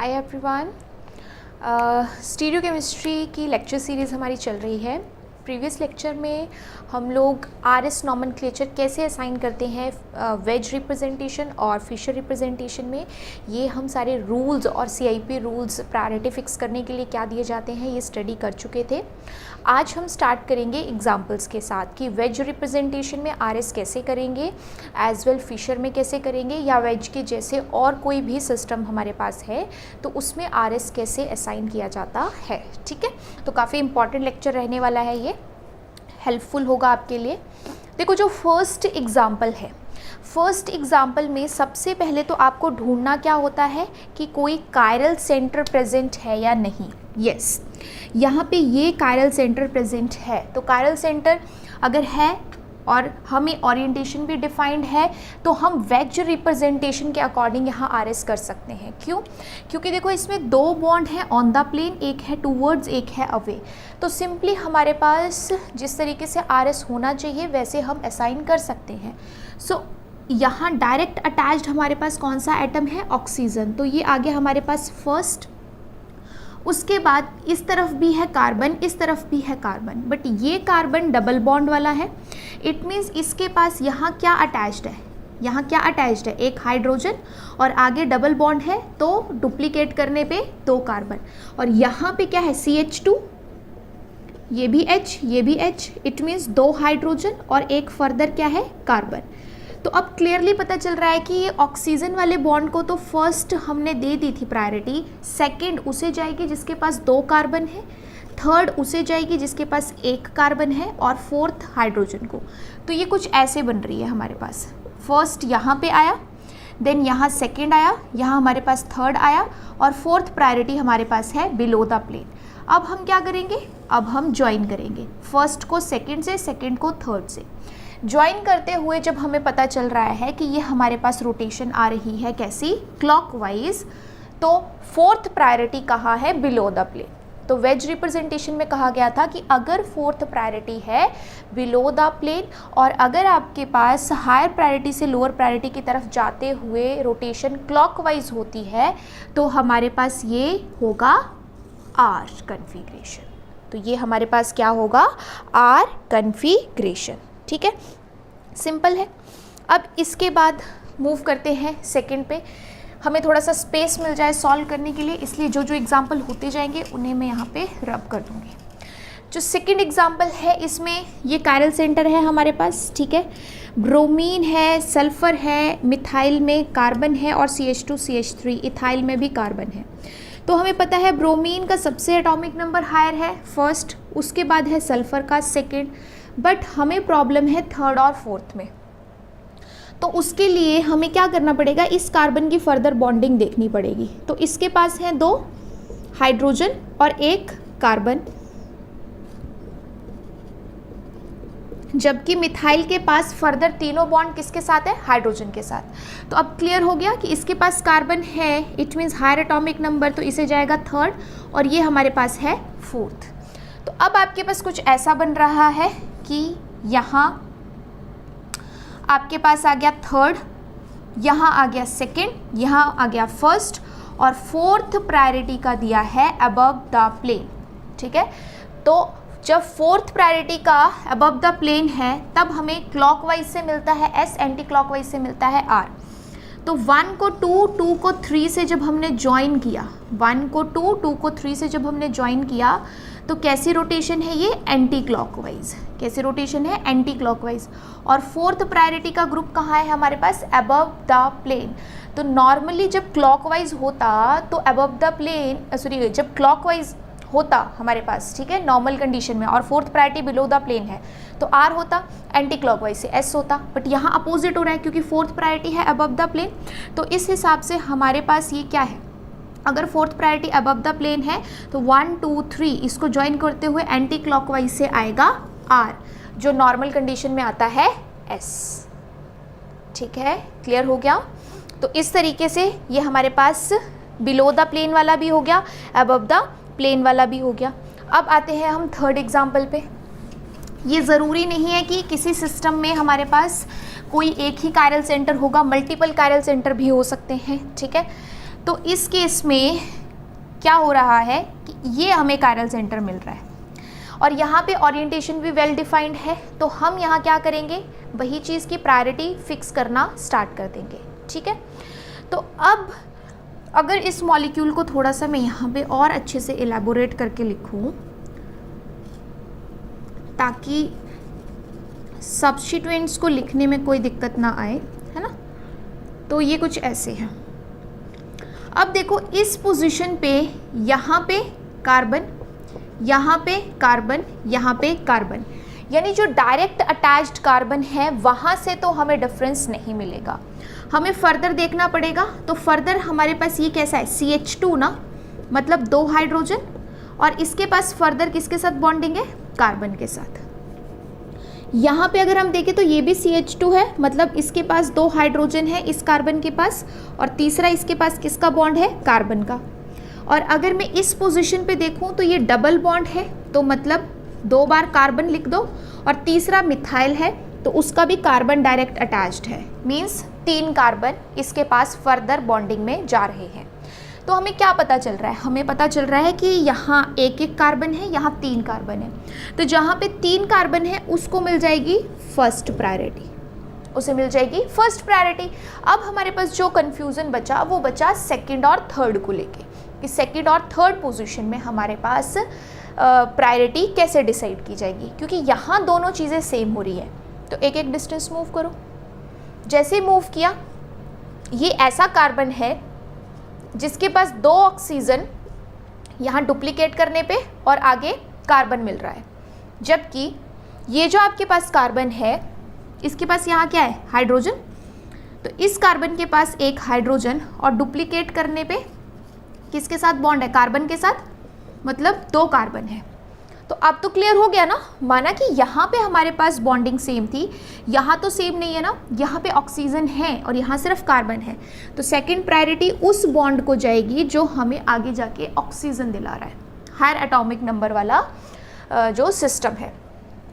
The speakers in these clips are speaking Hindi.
Hi everyone. स्टीरियो केमिस्ट्री की लेक्चर सीरीज़ हमारी चल रही है। प्रीवियस लेक्चर में हम लोग आरएस नॉमेनक्लेचर कैसे असाइन करते हैं वेज रिप्रेजेंटेशन और फिशर रिप्रेजेंटेशन में, ये हम सारे रूल्स और सीआईपी रूल्स प्रायोरिटी फिक्स करने के लिए क्या दिए जाते हैं ये स्टडी कर चुके थे। आज हम स्टार्ट करेंगे एग्जांपल्स के साथ कि वेज रिप्रेजेंटेशन में आरएस कैसे करेंगे, एज वेल फिशर में कैसे करेंगे, या वेज के जैसे और कोई भी सिस्टम हमारे पास है तो उसमें आरएस कैसे असाइन किया जाता है। ठीक है, तो काफ़ी इंपॉर्टेंट लेक्चर रहने वाला है, ये हेल्पफुल होगा आपके लिए। देखो, जो फर्स्ट एग्जाम्पल है, फर्स्ट एग्जाम्पल में सबसे पहले तो आपको ढूंढना क्या होता है कि कोई कायरल सेंटर प्रेजेंट है या नहीं। यस, यहाँ पे ये कायरल सेंटर प्रेजेंट है, तो कायरल सेंटर अगर है और हमें ओरिएंटेशन भी डिफाइंड है तो हम वेज रिप्रेजेंटेशन के अकॉर्डिंग यहाँ आरएस कर सकते हैं। क्यों? क्योंकि देखो, इसमें दो बॉन्ड हैं ऑन द प्लेन, एक है टूवर्ड्स, एक है अवे। तो सिंपली हमारे पास जिस तरीके से आरएस होना चाहिए वैसे हम असाइन कर सकते हैं। सो यहाँ डायरेक्ट अटैच्ड हमारे पास कौन सा एटम है? ऑक्सीजन। तो ये आ गया हमारे पास फर्स्ट। उसके बाद इस तरफ भी है कार्बन, इस तरफ भी है कार्बन, बट ये कार्बन डबल बॉन्ड वाला है। इट मीन्स इसके पास यहाँ क्या अटैच्ड है? यहाँ क्या अटैच्ड है? एक हाइड्रोजन, और आगे डबल बॉन्ड है तो डुप्लीकेट करने पे दो कार्बन। और यहाँ पे क्या है? CH2, ये भी H, ये भी H। इट मीन्स दो हाइड्रोजन और एक फर्दर क्या है? कार्बन। तो अब क्लियरली पता चल रहा है कि ये ऑक्सीजन वाले बॉन्ड को तो फर्स्ट हमने दे दी थी प्रायोरिटी, सेकंड उसे जाएगी जिसके पास दो कार्बन है, थर्ड उसे जाएगी जिसके पास एक कार्बन है, और फोर्थ हाइड्रोजन को। तो ये कुछ ऐसे बन रही है हमारे पास। फर्स्ट यहाँ पे आया, देन यहाँ सेकंड आया, यहाँ हमारे पास थर्ड आया, और फोर्थ प्रायोरिटी हमारे पास है बिलो द प्लेन। अब हम क्या करेंगे? अब हम ज्वाइन करेंगे फर्स्ट को सेकेंड से, सेकेंड को थर्ड से। ज्वाइन करते हुए जब हमें पता चल रहा है कि ये हमारे पास रोटेशन आ रही है कैसी? क्लॉकवाइज। तो फोर्थ प्रायोरिटी कहाँ है? Below the plane. तो वेज रिप्रेजेंटेशन में कहा गया था कि अगर फोर्थ प्रायोरिटी है बिलो द प्लेन और अगर आपके पास हायर प्रायोरिटी से लोअर प्रायोरिटी की तरफ जाते हुए रोटेशन क्लॉकवाइज होती है तो हमारे पास ये होगा आर कन्फिग्रेशन। तो ये हमारे पास क्या होगा? R configuration. ठीक है, सिंपल है। अब इसके बाद मूव करते हैं सेकंड पे। हमें थोड़ा सा स्पेस मिल जाए सॉल्व करने के लिए, इसलिए जो जो एग्जाम्पल होते जाएंगे उन्हें मैं यहाँ पे रब कर दूँगी। जो सेकंड एग्जाम्पल है इसमें ये कायरल सेंटर है हमारे पास। ठीक है, ब्रोमीन है, सल्फर है, मिथाइल में कार्बन है, और CH2 CH3, इथाइल में भी कार्बन है। तो हमें पता है ब्रोमीन का सबसे एटॉमिक नंबर हायर है फर्स्ट, उसके बाद है सल्फर का सेकेंड, बट हमें प्रॉब्लम है थर्ड और फोर्थ में। तो उसके लिए हमें क्या करना पड़ेगा? इस कार्बन की फर्दर बॉन्डिंग देखनी पड़ेगी। तो इसके पास हैं दो हाइड्रोजन और एक कार्बन, जबकि मिथाइल के पास फर्दर तीनों बॉन्ड किसके साथ है? हाइड्रोजन के साथ। तो अब क्लियर हो गया कि इसके पास कार्बन है, it means higher atomic number, तो इसे जाएगा थर्ड, और ये हमारे पास है फोर्थ। तो अब आपके पास कुछ ऐसा बन रहा है कि यहाँ आपके पास आ गया थर्ड, यहाँ आ गया सेकंड, यहाँ आ गया फर्स्ट, और फोर्थ प्रायोरिटी का दिया है अबव द प्लेन। ठीक है, तो जब फोर्थ प्रायोरिटी का अबव द प्लेन है तब हमें क्लॉकवाइज से मिलता है S, एंटी क्लॉकवाइज से मिलता है R। तो 1 को 2, 2 को 3 से जब हमने ज्वाइन किया, 1 को 2, 2 को 3 से जब हमने ज्वाइन किया तो कैसी रोटेशन है ये? Anti clockwise. कैसी रोटेशन है? Anti clockwise. और फोर्थ प्रायोरिटी का ग्रुप कहाँ है हमारे पास? Above the plane. तो नॉर्मली जब क्लॉकवाइज होता तो अबव द प्लेन, सॉरी, जब क्लॉकवाइज होता हमारे पास, ठीक है, नॉर्मल कंडीशन में, और fourth priority below the plane है तो R होता, एंटी क्लॉकवाइज से S होता, बट यहाँ अपोजिट हो रहा है क्योंकि फोर्थ प्रायोरिटी है अबव द प्लेन। तो इस हिसाब से हमारे पास ये क्या है? अगर fourth priority above the plane है तो 1 2 3 इसको ज्वाइन करते हुए एंटी क्लॉकवाइज से आएगा R, जो नॉर्मल कंडीशन में आता है S। ठीक है, क्लियर हो गया? तो इस तरीके से ये हमारे पास बिलो द प्लेन वाला भी हो गया, अबव द प्लेन वाला भी हो गया। अब आते हैं हम थर्ड एग्जाम्पल पे। ये ज़रूरी नहीं है कि किसी सिस्टम में हमारे पास कोई एक ही कायरल सेंटर होगा, मल्टीपल कायरल सेंटर भी हो सकते हैं। ठीक है, तो इस केस में क्या हो रहा है कि ये हमें कायरल सेंटर मिल रहा है और यहाँ पे ओरिएंटेशन भी वेल डिफाइंड है, तो हम यहाँ क्या करेंगे, वही चीज़ की प्रायोरिटी फिक्स करना स्टार्ट कर देंगे। ठीक है, तो अब अगर इस मॉलिक्यूल को थोड़ा सा मैं यहाँ पे और अच्छे से एलैबोरेट करके लिखूँ ताकि सब्स्टिट्यूएंट्स को लिखने में कोई दिक्कत ना आए, है ना, तो ये कुछ ऐसे है। अब देखो इस पोजीशन पे यहाँ पे कार्बन, यहाँ पे कार्बन, यहाँ पे कार्बन, यानी जो डायरेक्ट अटैच्ड कार्बन है वहाँ से तो हमें डिफरेंस नहीं मिलेगा, हमें फर्दर देखना पड़ेगा। तो फर्दर हमारे पास ये कैसा है, CH2 ना, मतलब 2 हाइड्रोजन, और इसके पास फर्दर किसके साथ बॉन्डिंग है, कार्बन के साथ। यहाँ पे अगर हम देखें तो ये भी CH2 है, मतलब इसके पास 2 हाइड्रोजन है इस कार्बन के पास, और तीसरा इसके पास किसका बॉन्ड है, कार्बन का। और अगर मैं इस पोजीशन पे देखूँ तो ये डबल बॉन्ड है, तो मतलब 2 बार कार्बन लिख दो, और तीसरा मिथाइल है तो उसका भी कार्बन डायरेक्ट अटैच्ड है, मीन्स 3 कार्बन इसके पास फर्दर बॉन्डिंग में जा रहे हैं। तो हमें क्या पता चल रहा है, हमें पता चल रहा है कि यहाँ 1-1 कार्बन है, यहाँ 3 कार्बन है, तो जहाँ पे 3 कार्बन है उसको मिल जाएगी फर्स्ट प्रायोरिटी, उसे मिल जाएगी फर्स्ट प्रायोरिटी। अब हमारे पास जो कन्फ्यूज़न बचा वो बचा सेकंड और थर्ड को लेके, कि सेकंड और थर्ड पोजीशन में हमारे पास प्रायोरिटी कैसे डिसाइड की जाएगी, क्योंकि यहाँ दोनों चीज़ें सेम हो रही है। तो एक एक डिस्टेंस मूव करो, जैसे मूव किया, ये ऐसा कार्बन है जिसके पास 2 ऑक्सीजन यहाँ डुप्लीकेट करने पे और आगे कार्बन मिल रहा है, जबकि ये जो आपके पास कार्बन है इसके पास यहाँ क्या है, हाइड्रोजन। तो इस कार्बन के पास 1 हाइड्रोजन और डुप्लीकेट करने पे किसके साथ बॉन्ड है, कार्बन के साथ, मतलब 2 कार्बन है। तो अब तो क्लियर हो गया ना, माना कि यहाँ पे हमारे पास बॉन्डिंग सेम थी, यहाँ तो सेम नहीं है ना, यहाँ पे ऑक्सीजन है और यहाँ सिर्फ कार्बन है, तो सेकंड प्रायोरिटी उस बॉन्ड को जाएगी जो हमें आगे जाके ऑक्सीजन दिला रहा है, हायर एटॉमिक नंबर वाला जो सिस्टम है।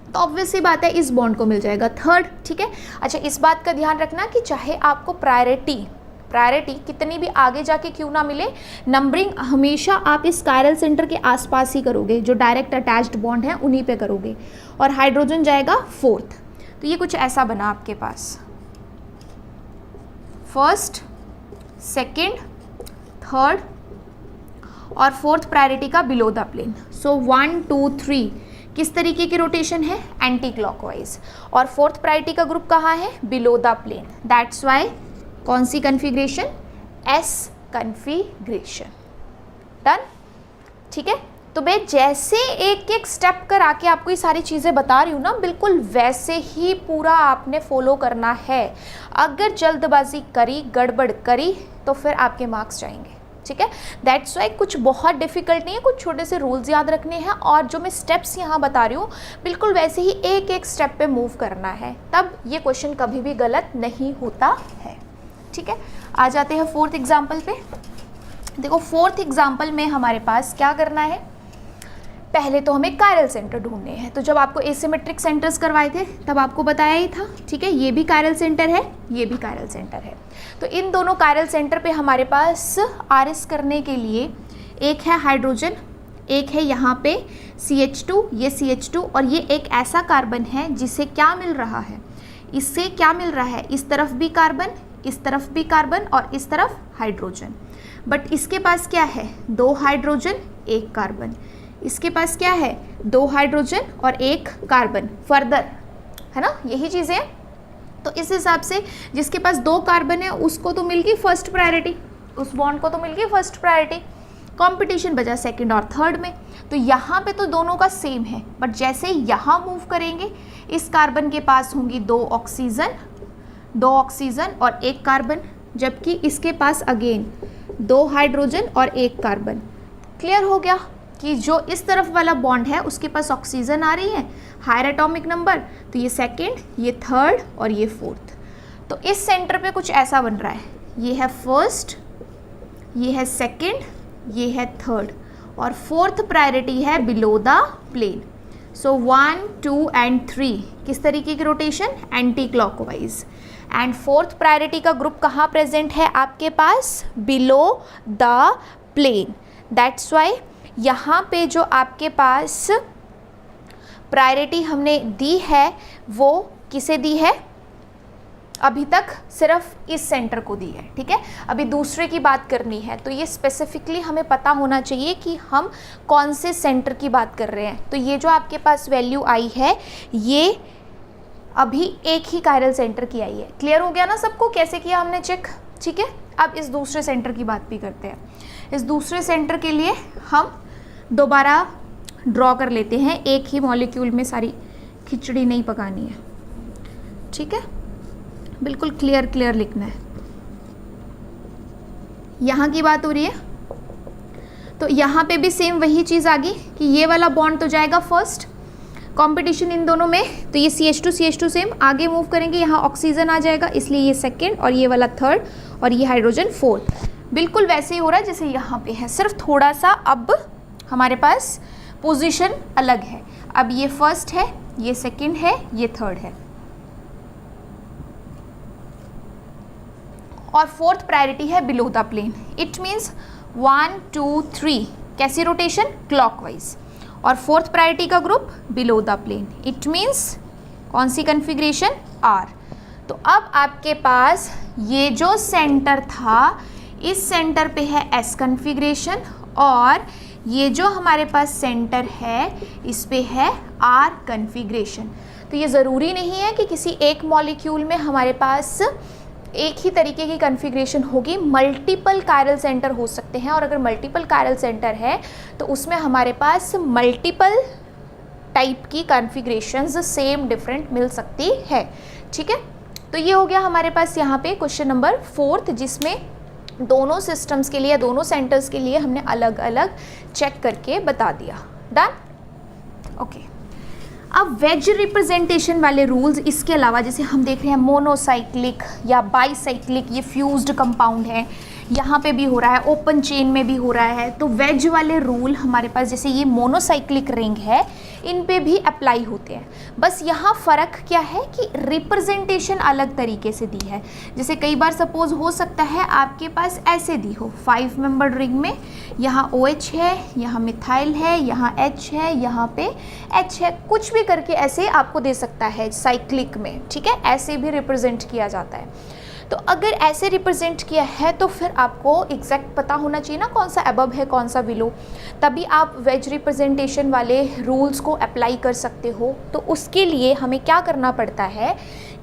तो ऑब्वियस सी बात है इस बॉन्ड को मिल जाएगा थर्ड। ठीक है, अच्छा इस बात का ध्यान रखना कि चाहे आपको प्रायोरिटी कितनी भी आगे जाके क्यों ना मिले, नंबरिंग हमेशा आप इस कायरल सेंटर के आसपास ही करोगे, जो डायरेक्ट अटैच्ड बॉन्ड है उन्हीं पे करोगे, और हाइड्रोजन जाएगा 4th। तो ये कुछ ऐसा बना आपके पास, फर्स्ट, सेकंड, थर्ड और 4th प्रायोरिटी का बिलो द प्लेन। सो 1 2 3 किस तरीके की रोटेशन है, एंटी क्लॉकवाइज, और 4th प्रायोरिटी का ग्रुप कहाँ है, below the plane. That's why कौन सी कन्फिग्रेशन, S कन्फिग्रेशन। डन। ठीक है, तो मैं जैसे एक एक स्टेप कर आके आपको ये सारी चीज़ें बता रही हूँ ना, बिल्कुल वैसे ही पूरा आपने फॉलो करना है। अगर जल्दबाजी करी, गड़बड़ करी, तो फिर आपके मार्क्स जाएंगे। ठीक है, दैट्स वाई कुछ बहुत डिफिकल्ट नहीं है, कुछ छोटे से रूल्स याद रखने हैं, और जो मैं स्टेप्स यहाँ बता रही हूँ बिल्कुल वैसे ही एक एक स्टेप पे मूव करना है, तब ये क्वेश्चन कभी भी गलत नहीं होता है। ठीक है, आ जाते हैं 4th एग्जाम्पल पे। देखो 4th एग्जाम्पल में हमारे पास क्या करना है, पहले तो हमें कायरल सेंटर ढूंढने हैं। तो जब आपको एसिमेट्रिक सेंटर्स करवाए थे तब आपको बताया ही था, ठीक है, ये भी कायरल सेंटर है, ये भी कायरल सेंटर है। तो इन दोनों कायरल सेंटर पे हमारे पास RS करने के लिए एक है हाइड्रोजन, एक है यहाँ पे CH2, ये CH2, और ये एक ऐसा कार्बन है जिसे क्या मिल रहा है, इससे क्या मिल रहा है, इस तरफ भी कार्बन, इस तरफ भी कार्बन और इस तरफ हाइड्रोजन। बट इसके पास क्या है, 2 हाइड्रोजन 1 कार्बन, इसके पास क्या है, 2 हाइड्रोजन और 1 कार्बन फर्दर, है ना, यही चीज़ें हैं। तो इस हिसाब से जिसके पास 2 कार्बन है उसको तो मिल गई फर्स्ट प्रायोरिटी, उस बॉन्ड को तो मिल गई फर्स्ट प्रायोरिटी। कंपटीशन बचा सेकंड और थर्ड में। तो यहाँ पे तो दोनों का सेम है, बट जैसे ही यहाँ मूव करेंगे इस कार्बन के पास होंगी 2 ऑक्सीजन और 1 कार्बन, जबकि इसके पास अगेन 2 हाइड्रोजन और 1 कार्बन। क्लियर हो गया कि जो इस तरफ वाला बॉन्ड है उसके पास ऑक्सीजन आ रही है, हायर एटॉमिक नंबर, तो ये सेकंड, ये थर्ड और ये 4th। तो इस सेंटर पे कुछ ऐसा बन रहा है, ये है फर्स्ट, ये है सेकंड, ये है थर्ड, और 4th प्रायोरिटी है below the plane. So 1 2 and 3 किस तरीके की rotation, anti clockwise. And fourth priority का ग्रुप कहाँ प्रेजेंट है आपके पास? Below the plane. That's why यहाँ पे जो आपके पास प्रायोरिटी हमने दी है वो किसे दी है? अभी तक सिर्फ इस सेंटर को दी है, ठीक है। अभी दूसरे की बात करनी है तो ये स्पेसिफिकली हमें पता होना चाहिए कि हम कौन से सेंटर की बात कर रहे हैं। तो ये जो आपके पास वैल्यू आई है ये अभी एक ही कायरल सेंटर की आई है। क्लियर हो गया ना सबको कैसे किया हमने चेक? ठीक है, अब इस दूसरे सेंटर की बात भी करते हैं। इस दूसरे सेंटर के लिए हम दोबारा ड्रॉ कर लेते हैं, एक ही मॉलिक्यूल में सारी खिचड़ी नहीं पकानी है, ठीक है। बिल्कुल क्लियर क्लियर लिखना है। यहाँ की बात हो रही है तो यहाँ पे भी सेम वही चीज़ आ गई कि ये वाला बॉन्ड तो जाएगा फर्स्ट, कंपटीशन इन दोनों में, तो ये CH2 सेम आगे मूव करेंगे, यहाँ ऑक्सीजन आ जाएगा इसलिए ये सेकेंड और ये वाला थर्ड और ये हाइड्रोजन फोर्थ। बिल्कुल वैसे ही हो रहा है जैसे यहाँ पे है, सिर्फ थोड़ा सा अब हमारे पास पोजीशन अलग है। अब ये फर्स्ट है, ये सेकेंड है, ये थर्ड है और फोर्थ प्रायोरिटी है below the plane. It means 1 2 3 कैसी रोटेशन? क्लॉकवाइज। और फोर्थ प्रायोरिटी का group below the plane. It means कौन सी कन्फिग्रेशन? R। तो अब आपके पास ये जो सेंटर था इस सेंटर पे है S कन्फिग्रेशन और ये जो हमारे पास सेंटर है इस पे है R कन्फिग्रेशन। तो ये ज़रूरी नहीं है कि किसी एक मॉलिक्यूल में हमारे पास एक ही तरीके की कन्फिग्रेशन होगी, मल्टीपल कायरल सेंटर हो सकते हैं और अगर मल्टीपल कायरल सेंटर है तो उसमें हमारे पास मल्टीपल टाइप की कन्फिग्रेशंस सेम डिफरेंट मिल सकती है, ठीक है। तो ये हो गया हमारे पास यहाँ पे क्वेश्चन नंबर 4 जिसमें दोनों सिस्टम्स के लिए, दोनों सेंटर्स के लिए हमने अलग अलग चेक करके बता दिया। डन? ओके। अब वेज रिप्रेजेंटेशन वाले रूल्स इसके अलावा जैसे हम देख रहे हैं मोनोसाइक्लिक या बाईसाइक्लिक, ये फ्यूज्ड कंपाउंड है, यहाँ पे भी हो रहा है, ओपन चेन में भी हो रहा है। तो वेज वाले रूल हमारे पास जैसे ये मोनोसाइक्लिक रिंग है इन पे भी अप्लाई होते हैं। बस यहाँ फ़र्क क्या है कि रिप्रेजेंटेशन अलग तरीके से दी है। जैसे कई बार सपोज हो सकता है आपके पास ऐसे दी हो 5 मेंबर्ड रिंग में, यहाँ OH है, यहाँ मिथाइल है, यहाँ H है, यहाँ पे H है, कुछ भी करके ऐसे आपको दे सकता है साइक्लिक में, ठीक है। ऐसे भी रिप्रेजेंट किया जाता है। तो अगर ऐसे रिप्रेजेंट किया है तो फिर आपको एग्जैक्ट पता होना चाहिए ना कौन सा अबव है कौन सा बिलो, तभी आप वेज रिप्रेजेंटेशन वाले रूल्स को अप्लाई कर सकते हो। तो उसके लिए हमें क्या करना पड़ता है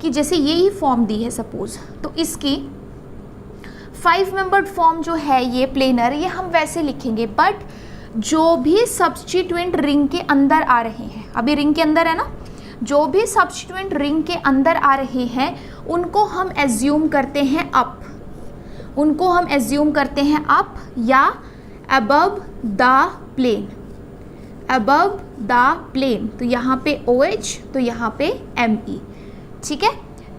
कि जैसे ये ही फॉर्म दी है सपोज, तो इसकी 5 मेंबर्ड फॉर्म जो है ये प्लेनर, ये हम वैसे लिखेंगे, बट जो भी सब्स्टिट्यूएंट रिंग के अंदर आ रहे हैं, अभी रिंग के अंदर है ना, जो भी सब्स्टिट्यूएंट रिंग के अंदर आ रहे हैं उनको हम एज्यूम करते हैं अप, उनको हम एज्यूम करते हैं अप या above the plane, above the plane. तो यहाँ पे OH तो यहाँ पे Me, ठीक है।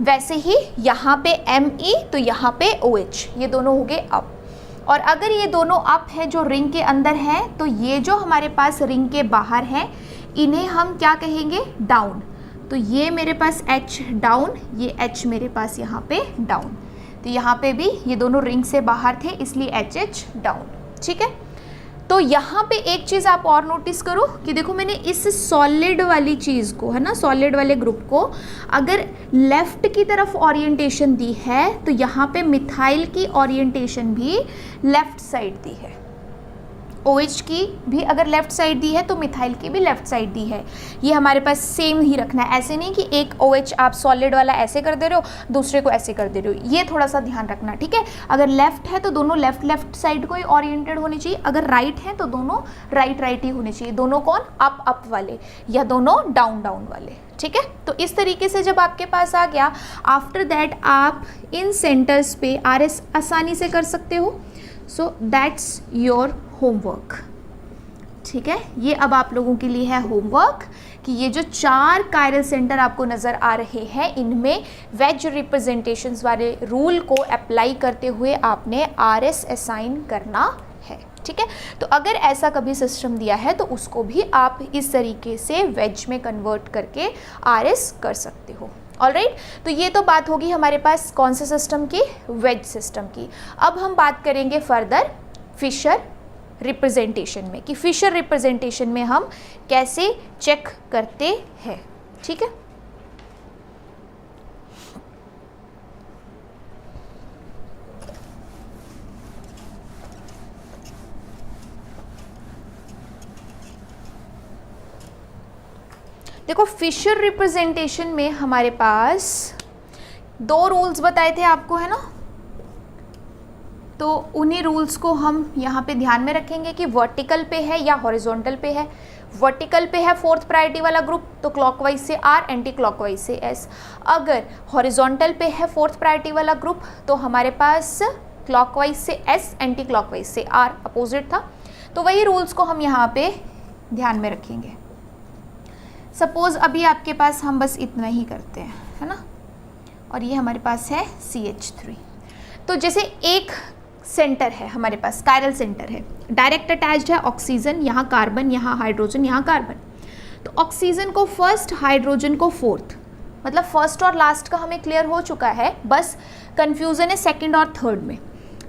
वैसे ही यहाँ पे Me तो यहाँ पे OH, ये दोनों हो गए अप। और अगर ये दोनों अप है जो रिंग के अंदर है, तो ये जो हमारे पास रिंग के बाहर है इन्हें हम क्या कहेंगे? डाउन। तो ये मेरे पास H डाउन, ये H मेरे पास यहाँ पे डाउन। तो यहाँ पे भी ये दोनों रिंग से बाहर थे इसलिए HH डाउन, ठीक है। तो यहाँ पे एक चीज़ आप और नोटिस करो कि देखो मैंने इस सॉलिड वाली चीज़ को, है ना, सॉलिड वाले ग्रुप को अगर लेफ़्ट की तरफ ओरिएंटेशन दी है तो यहाँ पे मिथाइल की ओरिएंटेशन भी लेफ़्ट साइड दी है। OH की भी अगर लेफ़्ट साइड दी है तो मिथाइल की भी लेफ़्ट साइड दी है। ये हमारे पास सेम ही रखना है, ऐसे नहीं कि एक OH आप सॉलिड वाला ऐसे कर दे रहे हो दूसरे को ऐसे कर दे रहे हो, ये थोड़ा सा ध्यान रखना, ठीक है। अगर लेफ़्ट है तो दोनों लेफ़्ट साइड को ही ओरिएंटेड होनी चाहिए, अगर राइट है तो दोनों राइट ही होने चाहिए। दोनों कौन? अप वाले या दोनों डाउन वाले, ठीक है। तो इस तरीके से जब आपके पास आ गया, आफ्टर दैट आप इन सेंटर्स पे RS आसानी से कर सकते हो। सो दैट्स योर होमवर्क, ठीक है। ये अब आप लोगों के लिए है होमवर्क कि ये जो 4 कायरल सेंटर आपको नज़र आ रहे हैं इनमें वेज रिप्रेजेंटेशंस वाले रूल को अप्लाई करते हुए आपने RS असाइन करना है, ठीक है। तो अगर ऐसा कभी सिस्टम दिया है तो उसको भी आप इस तरीके से वेज में कन्वर्ट करके RS कर सकते हो। ऑलराइट, तो ये तो बात होगी हमारे पास कौन से सिस्टम की, वेज सिस्टम की। अब हम बात करेंगे फर्दर फिशर रिप्रेजेंटेशन में, कि फिशर रिप्रेजेंटेशन में हम कैसे चेक करते हैं। ठीक है, देखो फिशर रिप्रेजेंटेशन में हमारे पास 2 रूल्स बताए थे आपको, है ना, तो उन्हीं रूल्स को हम यहाँ पे ध्यान में रखेंगे कि वर्टिकल पे है या हॉरिजॉन्टल पे है। वर्टिकल पे है 4th प्रायोरिटी वाला ग्रुप तो क्लॉकवाइज से R, एंटी क्लॉकवाइज से S। अगर हॉरिजॉन्टल पे है 4th प्रायोरिटी वाला ग्रुप तो हमारे पास क्लॉकवाइज से S, एंटी क्लॉकवाइज से R, अपोजिट था। तो वही रूल्स को हम यहाँ पे ध्यान में रखेंगे। सपोज अभी आपके पास हम बस इतना ही करते हैं, है ना, और ये हमारे पास है CH3। तो जैसे एक सेंटर है हमारे पास, कायरल सेंटर है, डायरेक्ट अटैच्ड है ऑक्सीजन, यहाँ कार्बन, यहाँ हाइड्रोजन, यहाँ कार्बन। तो ऑक्सीजन को फर्स्ट, हाइड्रोजन को 4th, मतलब फर्स्ट और लास्ट का हमें क्लियर हो चुका है, बस कंफ्यूजन है सेकंड और थर्ड में।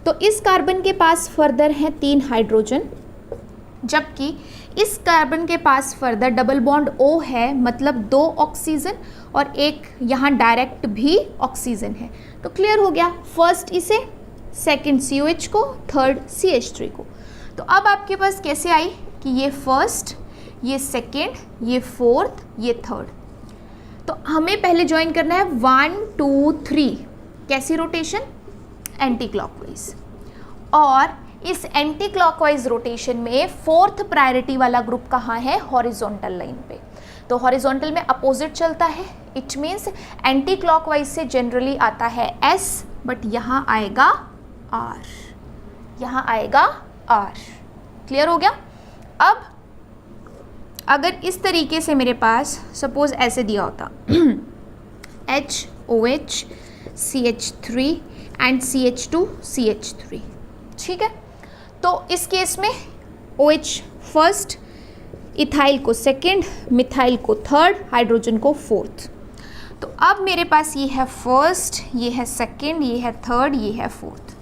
तो इस कार्बन के पास फर्दर है 3 हाइड्रोजन, जबकि इस कार्बन के पास फर्दर डबल बॉन्ड O है, मतलब 2 ऑक्सीजन और एक यहाँ डायरेक्ट भी ऑक्सीजन है। तो क्लियर हो गया, फर्स्ट इसे, सेकंड COH को, थर्ड CH3 को। तो अब आपके पास कैसे आई कि ये फर्स्ट, ये सेकंड, ये 4th, ये थर्ड। तो हमें पहले ज्वाइन करना है 1 2 3, कैसी रोटेशन, एंटी क्लॉकवाइज। और इस एंटी क्लॉकवाइज रोटेशन में 4th प्रायोरिटी वाला ग्रुप कहाँ है, हॉरिजॉन्टल लाइन पे। तो हॉरिजॉन्टल में अपोजिट चलता है, इट मीन्स एंटी क्लॉकवाइज से जनरली आता है S, बट यहाँ आएगा R, यहाँ आएगा R। क्लियर हो गया। अब अगर इस तरीके से मेरे पास सपोज ऐसे दिया होता HOH CH3 and CH2 CH3, ठीक है, तो इस केस में OH फर्स्ट, इथाइल को सेकंड, मिथाइल को थर्ड, हाइड्रोजन को 4th। तो अब मेरे पास ये है फर्स्ट, ये है सेकंड, ये है थर्ड, ये है 4th।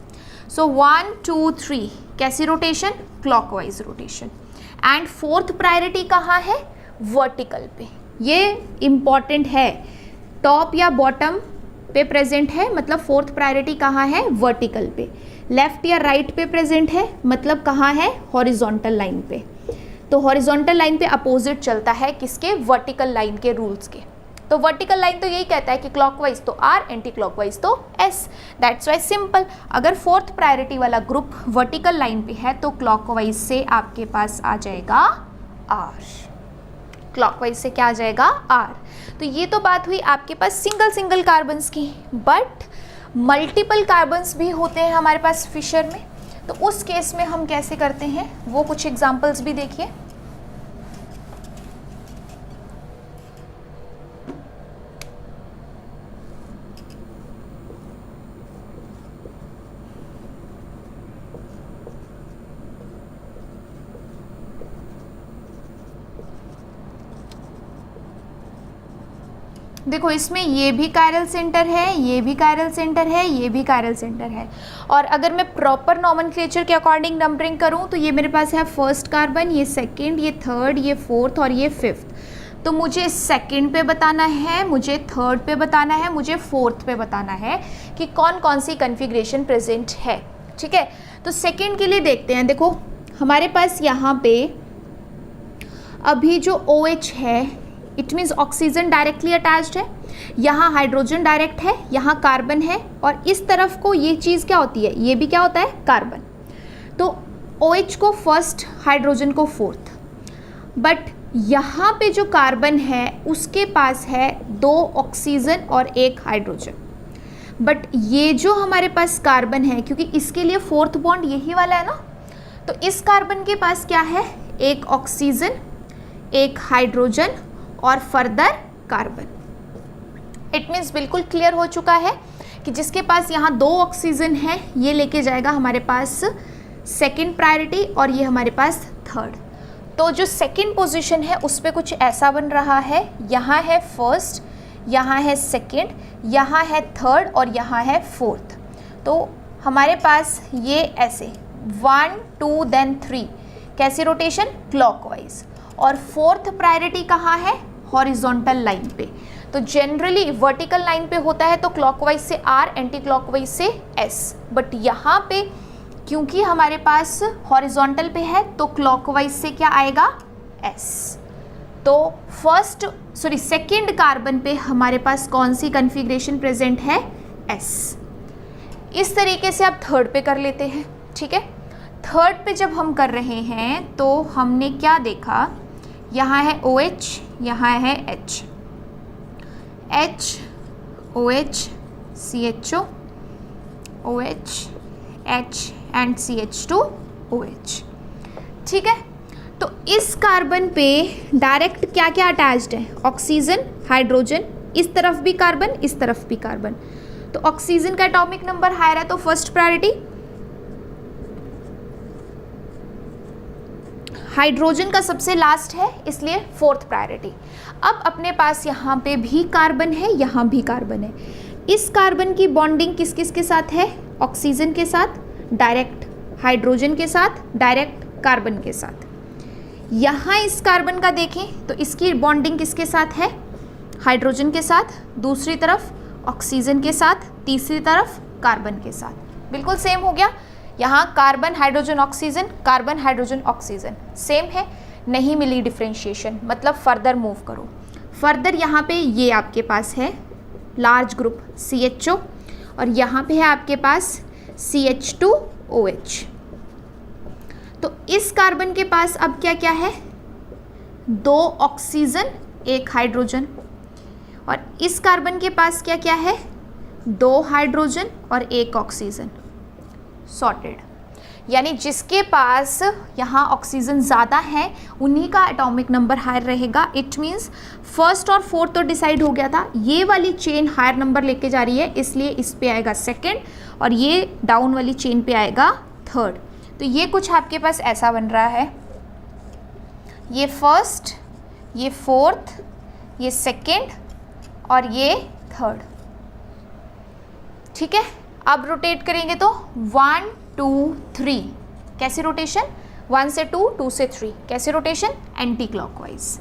सो 1 2 3 कैसी rotation, clockwise rotation. And 4th priority कहाँ है, वर्टिकल पे। ये इम्पॉर्टेंट है, टॉप या बॉटम पे प्रेजेंट है, मतलब 4th प्रायोरिटी कहाँ है, वर्टिकल पे। लेफ्ट या राइट पे प्रेजेंट है, मतलब कहाँ है, हॉरिजॉन्टल लाइन पे। तो हॉरिजॉन्टल लाइन पे अपोजिट चलता है किसके, वर्टिकल लाइन के रूल्स के। तो वर्टिकल लाइन तो यही कहता है कि क्लॉकवाइज तो R, एंटी क्लॉकवाइज तो S। दैट्स वाई सिंपल, अगर 4th प्रायोरिटी वाला ग्रुप वर्टिकल लाइन पे है तो क्लॉकवाइज से आपके पास आ जाएगा R, क्लॉकवाइज से क्या आ जाएगा, R। तो ये तो बात हुई आपके पास सिंगल सिंगल कार्बन्स की, बट मल्टीपल कार्बन्स भी होते हैं हमारे पास फिशर में। तो उस केस में हम कैसे करते हैं, वो कुछ एग्जांपल्स भी देखिए। देखो इसमें ये भी कायरल सेंटर है, ये भी कायरल सेंटर है, ये भी कायरल सेंटर है। और अगर मैं प्रॉपर नॉमेनक्लेचर के अकॉर्डिंग नंबरिंग करूँ तो ये मेरे पास है फर्स्ट कार्बन, ये सेकंड, ये थर्ड, ये 4th और ये 5th। तो मुझे सेकंड पे बताना है, मुझे थर्ड पे बताना है, मुझे 4th पे बताना है कि कौन कौन सी कन्फिग्रेशन प्रेजेंट है। ठीक है, तो सेकेंड के लिए देखते हैं। देखो हमारे पास यहाँ पे अभी जो OH है, it means oxygen directly attached है, यहाँ हाइड्रोजन डायरेक्ट है, यहाँ कार्बन है, और इस तरफ को ये चीज़ क्या होती है, ये भी क्या होता है, कार्बन। तो OH को फर्स्ट, हाइड्रोजन को 4th, बट यहाँ पे जो कार्बन है उसके पास है 2 ऑक्सीजन और 1 हाइड्रोजन। बट ये जो हमारे पास कार्बन है, क्योंकि इसके लिए 4th बॉन्ड यही वाला है ना, तो इस कार्बन के पास क्या है, 1 ऑक्सीजन, 1 हाइड्रोजन और फर्दर कार्बन। इट मीन्स बिल्कुल क्लियर हो चुका है कि जिसके पास यहाँ 2 ऑक्सीजन है ये लेके जाएगा हमारे पास सेकंड प्रायोरिटी, और ये हमारे पास थर्ड। तो जो सेकंड पोजीशन है उस पर कुछ ऐसा बन रहा है, यहाँ है फर्स्ट, यहाँ है सेकेंड, यहाँ है थर्ड और यहाँ है फोर्थ। तो हमारे पास ये ऐसे 1 2 देन 3 कैसी रोटेशन, क्लॉकवाइज। और फोर्थ प्रायोरिटी कहाँ है, हॉरिजॉन्टल लाइन पे। तो जनरली वर्टिकल लाइन पे होता है तो क्लॉकवाइज से R, एंटी क्लॉकवाइज से S, बट यहाँ पे क्योंकि हमारे पास हॉरिजॉन्टल पे है तो क्लॉकवाइज से क्या आएगा, S। तो सेकेंड कार्बन पे हमारे पास कौन सी कन्फिग्रेशन प्रेजेंट है, S। इस तरीके से आप थर्ड पे कर लेते हैं, ठीक है। थर्ड पे जब हम कर रहे हैं तो हमने क्या देखा, यहाँ है OH, यहाँ है H, OH CHO, OH H and CH2OH, ठीक है। तो इस कार्बन पे डायरेक्ट क्या क्या अटैच्ड है, ऑक्सीजन, हाइड्रोजन, इस तरफ भी कार्बन, इस तरफ भी कार्बन। तो ऑक्सीजन का एटॉमिक नंबर हायर है तो फर्स्ट प्रायोरिटी, हाइड्रोजन का सबसे लास्ट है इसलिए फोर्थ प्रायोरिटी। अब अपने पास यहाँ पे भी कार्बन है, यहाँ भी कार्बन है। इस कार्बन की बॉन्डिंग किस किस के साथ है, ऑक्सीजन के साथ डायरेक्ट, हाइड्रोजन के साथ डायरेक्ट, कार्बन के साथ। यहाँ इस कार्बन का देखें तो इसकी बॉन्डिंग किसके साथ है, हाइड्रोजन के साथ, दूसरी तरफ ऑक्सीजन के साथ, तीसरी तरफ कार्बन के साथ। बिल्कुल सेम हो गया। यहाँ carbon hydrogen oxygen, carbon hydrogen oxygen same है, नहीं मिली डिफ्रेंशिएशन, मतलब फर्दर मूव करो। फर्दर यहाँ पे ये आपके पास है लार्ज ग्रुप CHO और यहाँ पे है आपके पास CH2OH। तो इस कार्बन के पास अब क्या क्या है, 2 ऑक्सीजन 1 हाइड्रोजन, और इस कार्बन के पास क्या क्या है, 2 हाइड्रोजन और 1 ऑक्सीजन। सॉर्टेड। यानी जिसके पास यहाँ ऑक्सीजन ज़्यादा है उन्हीं का एटॉमिक नंबर हायर रहेगा। इट मीन्स फर्स्ट और फोर्थ तो डिसाइड हो गया था, ये वाली चेन हायर नंबर लेके जा रही है इसलिए इस पे आएगा सेकंड और ये डाउन वाली चेन पे आएगा थर्ड। तो ये कुछ आपके पास ऐसा बन रहा है, ये फर्स्ट, ये फोर्थ, ये सेकंड और ये थर्ड, ठीक है। अब रोटेट करेंगे तो 1 2 3 कैसी रोटेशन, 1 से 2, 2 से 3 कैसी रोटेशन, एंटी क्लॉकवाइज।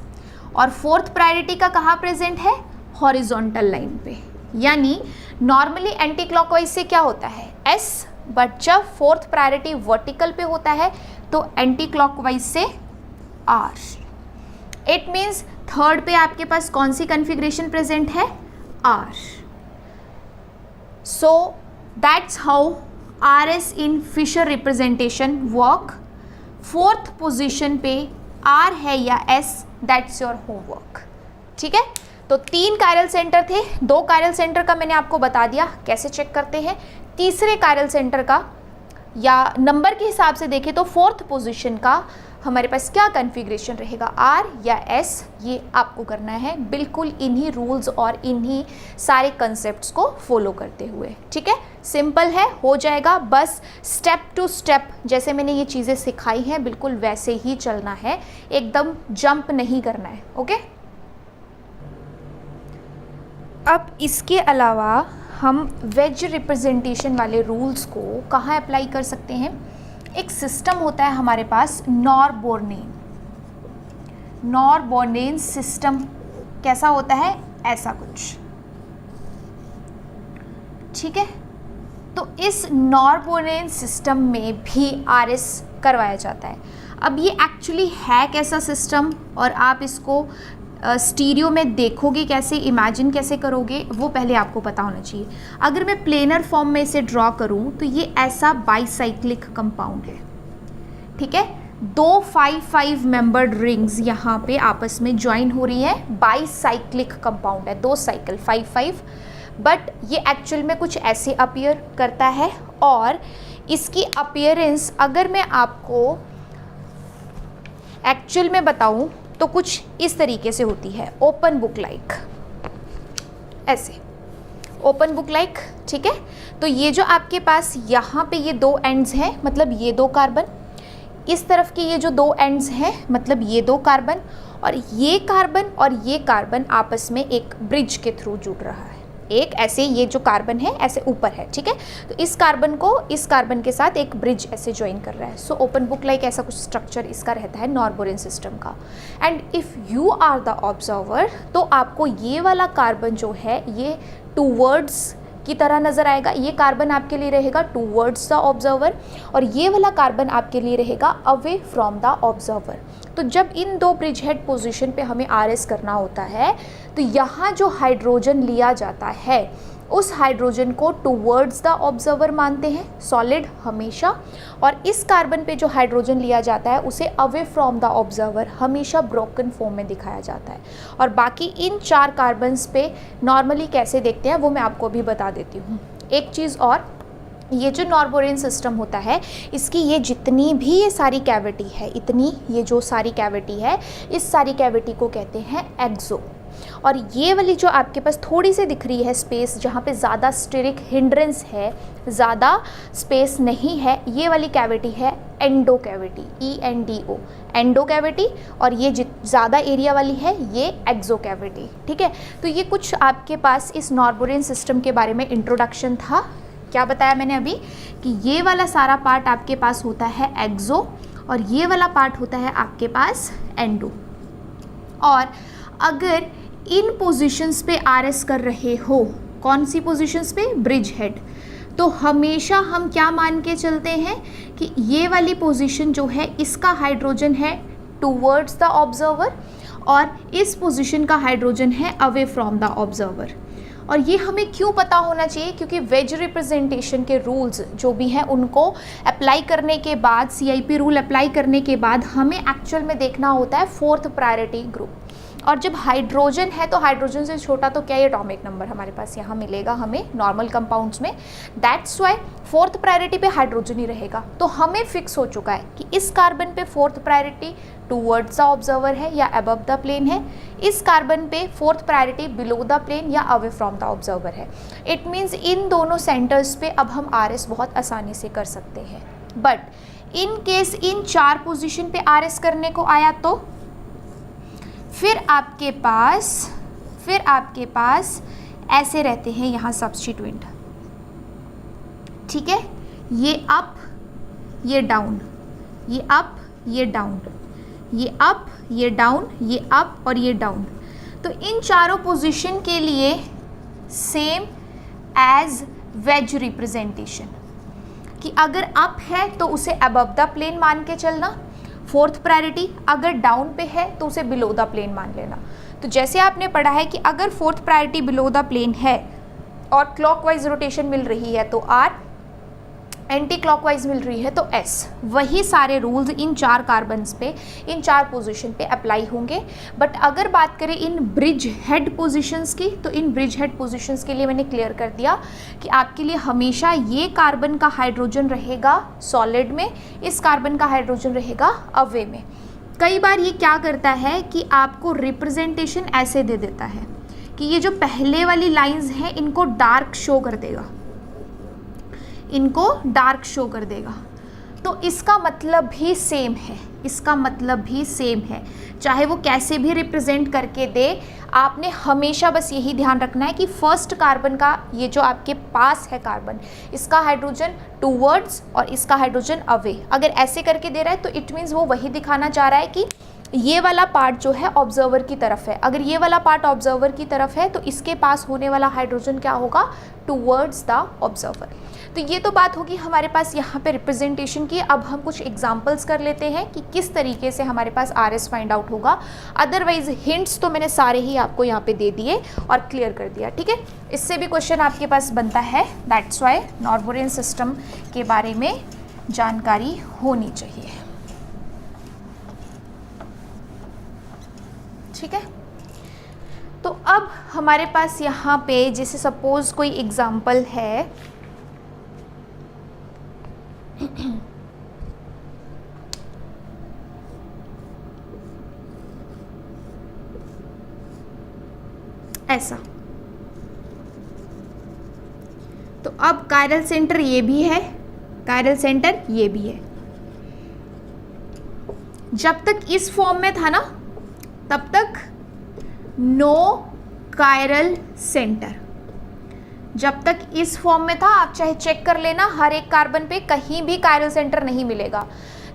और फोर्थ प्रायोरिटी का कहाँ प्रेजेंट है, हॉरिजॉन्टल लाइन पे। यानी नॉर्मली एंटी क्लॉकवाइज से क्या होता है S, बट जब फोर्थ प्रायोरिटी वर्टिकल पे होता है तो एंटी क्लॉकवाइज से R। इट मीन्स थर्ड पे आपके पास कौन सी कन्फिग्रेशन प्रेजेंट है, R। So that's how RS in Fischer representation work. Fourth position पे R है या S, दैट्स योर होमवर्क, ठीक है। तो 3 कायरल सेंटर थे, 2 कायरल सेंटर का मैंने आपको बता दिया कैसे चेक करते हैं। तीसरे कायरल सेंटर का या नंबर के हिसाब से देखें तो फोर्थ पोजीशन का हमारे पास क्या कन्फिग्रेशन रहेगा, R या S, ये आपको करना है बिल्कुल इन्हीं रूल्स और इन्हीं सारे कंसेप्ट्स को फॉलो करते हुए, ठीक है। सिंपल है, हो जाएगा। बस स्टेप टू स्टेप जैसे मैंने ये चीज़ें सिखाई हैं बिल्कुल वैसे ही चलना है, एकदम जंप नहीं करना है, ओके। अब इसके अलावा हम वेज रिप्रेजेंटेशन वाले रूल्स को कहाँ अप्लाई कर सकते हैं। एक सिस्टम होता है हमारे पास नॉरबोर्नेन। नॉरबोर्नेन सिस्टम कैसा होता है, ऐसा कुछ, ठीक है। तो इस नॉरबोर्नेन सिस्टम में भी RS करवाया जाता है। अब ये एक्चुअली है कैसा सिस्टम और आप इसको स्टीरियो में देखोगे कैसे, इमेजिन कैसे करोगे, वो पहले आपको पता होना चाहिए। अगर मैं प्लेनर फॉर्म में इसे ड्रॉ करूं तो ये ऐसा बाईसाइक्लिक कंपाउंड है, ठीक है। 2 5 मेंबर्ड रिंग्स यहाँ पे आपस में ज्वाइन हो रही है, बाईसाइक्लिक कंपाउंड है, 2 साइकिल 5 बट ये एक्चुअल में कुछ ऐसे अपीयर करता है। और इसकी अपीयरेंस अगर मैं आपको एक्चुअल में बताऊं तो कुछ इस तरीके से होती है, ओपन बुक लाइक, ऐसे ओपन बुक लाइक, ठीक है। तो ये जो आपके पास यहाँ पे ये 2 एंड्स हैं, मतलब ये 2 कार्बन, इस तरफ के ये जो दो एंड्स हैं, मतलब ये दो कार्बन और ये कार्बन आपस में एक ब्रिज के थ्रू जुड़ रहा है। एक ऐसे, ये जो कार्बन है ऐसे ऊपर है, ठीक है, तो इस कार्बन को इस कार्बन के साथ एक ब्रिज ऐसे ज्वाइन कर रहा है। सो ओपन बुक लाइक ऐसा कुछ स्ट्रक्चर इसका रहता है नॉर्बोरियन सिस्टम का। And if you are the observer, तो आपको ये वाला कार्बन जो है ये टूवर्ड्स की तरह नज़र आएगा। ये कार्बन आपके लिए रहेगा टूवर्ड्स द ऑब्जर्वर और ये वाला कार्बन आपके लिए रहेगा अवे फ्रॉम द ऑब्जर्वर। तो जब इन दो ब्रिज हेड पोजिशन पे हमें RS करना होता है, तो यहाँ जो हाइड्रोजन लिया जाता है उस हाइड्रोजन को टूवर्ड्स द ऑब्जर्वर मानते हैं सॉलिड हमेशा, और इस कार्बन पे जो हाइड्रोजन लिया जाता है उसे अवे फ्रॉम द ऑब्जर्वर हमेशा ब्रोकन फॉर्म में दिखाया जाता है। और बाकी इन 4 कार्बन्स पे नॉर्मली कैसे देखते हैं वो मैं आपको भी बता देती हूँ। एक चीज़ और, ये जो नॉर्बोरियन सिस्टम होता है इसकी ये जितनी भी ये सारी कैविटी है, इतनी ये जो सारी कैविटी है, इस सारी कैविटी को कहते हैं एक्सो। और ये वाली जो आपके पास थोड़ी सी दिख रही है स्पेस जहाँ पे ज़्यादा स्टेरिक हिंड्रेंस है, ज़्यादा स्पेस नहीं है, ये वाली कैविटी है endo cavity, ENDO, endo cavity. और ये ज़्यादा एरिया वाली है ये एक्सो कैविटी, ठीक है। तो ये कुछ आपके पास इस नॉर्बोरियन सिस्टम के बारे में इंट्रोडक्शन था। क्या बताया मैंने अभी कि ये वाला सारा पार्ट आपके पास होता है एक्सो और ये वाला पार्ट होता है आपके पास एंडो। और अगर इन पोजीशंस पे RS कर रहे हो, कौन सी पोजीशंस पे, ब्रिज हेड, तो हमेशा हम क्या मान के चलते हैं कि ये वाली पोजीशन जो है इसका हाइड्रोजन है टूवर्ड्स द ऑब्जर्वर और इस पोजीशन का हाइड्रोजन है अवे फ्रॉम द ऑब्जर्वर। और ये हमें क्यों पता होना चाहिए, क्योंकि वेज रिप्रेजेंटेशन के रूल्स जो भी हैं उनको अप्लाई करने के बाद, CIP रूल अप्लाई करने के बाद हमें एक्चुअल में देखना होता है 4th प्रायोरिटी ग्रुप। और जब हाइड्रोजन है तो हाइड्रोजन से छोटा तो क्या ये एटॉमिक नंबर हमारे पास यहाँ मिलेगा हमें नॉर्मल कंपाउंड्स में, दैट्स वाई 4th प्रायोरिटी पे हाइड्रोजन ही रहेगा। तो हमें फिक्स हो चुका है कि इस कार्बन पे 4th priority towards the observer है या अबव द प्लेन है, इस कार्बन पे 4th priority below the plane या अवे फ्रॉम द ऑब्जर्वर है। इट मीन्स इन दोनों सेंटर्स पे अब हम RS बहुत आसानी से कर सकते हैं। But in case in 4 position पे RS करने को आया तो फिर आपके पास ऐसे रहते हैं यहाँ सब्स्टिट्यूएंट, ठीक है, ये अप ये डाउन, ये अप ये डाउन, ये अप ये डाउन, ये अप और ये डाउन। तो इन चारों पोजीशन के लिए सेम एज वेज रिप्रेजेंटेशन कि अगर अप है तो उसे अबव द प्लेन मान के चलना 4th प्रायोरिटी, अगर डाउन पे है तो उसे बिलो द प्लेन मान लेना। तो जैसे आपने पढ़ा है कि अगर 4th priority below the plane है और क्लॉकवाइज रोटेशन मिल रही है तो R, एंटी क्लॉकवाइज मिल रही है तो S। वही सारे रूल्स इन 4 कार्बन्स पे, इन 4 पोजीशन पे अप्लाई होंगे। बट अगर बात करें इन ब्रिज हेड पोजीशंस की, तो इन ब्रिज हेड पोजीशंस के लिए मैंने क्लियर कर दिया कि आपके लिए हमेशा ये कार्बन का हाइड्रोजन रहेगा सॉलिड में, इस कार्बन का हाइड्रोजन रहेगा अवे में। कई बार ये क्या करता है कि आपको रिप्रेजेंटेशन ऐसे दे देता है कि ये जो पहले वाली लाइंस हैं इनको डार्क शो कर देगा, इनको डार्क शो कर देगा। तो इसका मतलब भी सेम है, इसका मतलब भी सेम है, चाहे वो कैसे भी रिप्रेजेंट करके दे। आपने हमेशा बस यही ध्यान रखना है कि फर्स्ट कार्बन का ये जो आपके पास है कार्बन, इसका हाइड्रोजन टूवर्ड्स और इसका हाइड्रोजन अवे। अगर ऐसे करके दे रहा है तो इट मीन्स वो वही दिखाना चाह रहा है कि ये वाला पार्ट जो है ऑब्जर्वर की तरफ है। अगर ये वाला पार्ट ऑब्जर्वर की तरफ है तो इसके पास होने वाला हाइड्रोजन क्या होगा, टूवर्ड्स द ऑब्जर्वर। तो ये तो बात होगी हमारे पास यहाँ पे रिप्रेजेंटेशन की। अब हम कुछ एग्जांपल्स कर लेते हैं कि किस तरीके से हमारे पास RS फाइंड आउट होगा। अदरवाइज हिंट्स तो मैंने सारे ही आपको यहाँ पे दे दिए और क्लियर कर दिया, ठीक है। इससे भी क्वेश्चन आपके पास बनता है, दैट्स वाई नॉर्बोरियन सिस्टम के बारे में जानकारी होनी चाहिए, ठीक है। तो अब हमारे पास यहाँ पे जैसे सपोज कोई एग्जाम्पल है, ऐसा। तो अब कायरल सेंटर ये भी है, कायरल सेंटर ये भी है, जब तक इस फॉर्म में था ना तब तक नो कायरल सेंटर। जब तक इस फॉर्म में था, आप चाहे चेक कर लेना, हर एक कार्बन पे कहीं भी कायरल सेंटर नहीं मिलेगा।